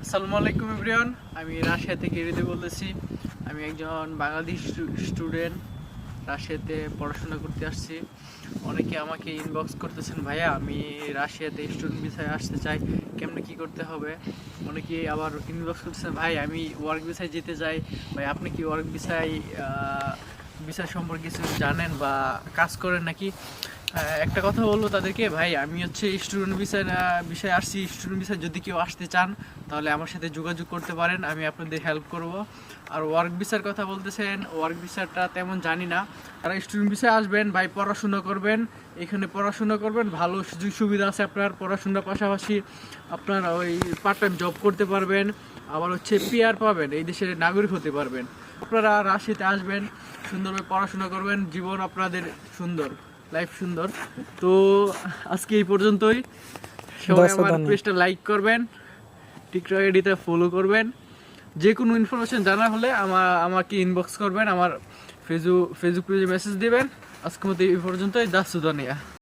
আসসালামু আলাইকুম এভরিওয়ান, আমি রাশিয়া থেকে রিদে বলতেছি। আমি একজন বাংলাদেশ স্টুডেন্ট, রাশিয়াতে পড়াশোনা করতে আসছি। অনেকে আমাকে ইনবক্স করতেছেন, ভাইয়া আমি রাশিয়াতে স্টুডেন্ট ভিসায় আসতে চাই, কেমনে কি করতে হবে। অনেকে আবার ইনবক্স করতেছেন, ভাই আমি ওয়ার্ক ভিসায় যেতে চাই, ভাই আপনি কি ওয়ার্ক ভিসায় ভিসা সম্পর্কে কিছু জানেন বা কাজ করেন নাকি। একটা কথা বলবো তাদেরকে, ভাই আমি হচ্ছে স্টুডেন্ট বিষয়ে আসছি। স্টুডেন্ট ভিসায় যদি কেউ আসতে চান তাহলে আমার সাথে যোগাযোগ করতে পারেন, আমি আপনাদের হেল্প করব। আর ওয়ার্ক ভিসার কথা বলতেছেন, ওয়ার্ক ভিসাটা তেমন জানি না। তারা স্টুডেন্ট ভিসায় আসবেন, ভাই পড়াশোনা করবেন, এখানে পড়াশোনা করবেন, ভালো সুযোগ সুবিধা আছে আপনার পড়াশোনার পাশাপাশি। আপনার ওই পার্ট টাইম জব করতে পারবেন, আবার হচ্ছে পিআর পাবেন, এই দেশের নাগরিক হতে পারবেন। আপনারা রাশিয়াতে আসবেন, সুন্দরভাবে পড়াশোনা করবেন, জীবন আপনাদের সুন্দর, লাইফ সুন্দর। তো আজকে এই পর্যন্তই। সবাই আমার পেজটা লাইক করবেন, টিকটক আইডিতে ফলো করবেন। যে কোনো ইনফরমেশন জানার হলে আমাকে ইনবক্স করবেন, আমার ফেসবুক পেজে মেসেজ দিবেন। আজকের মতো এই পর্যন্তই। দাসুদানিয়া।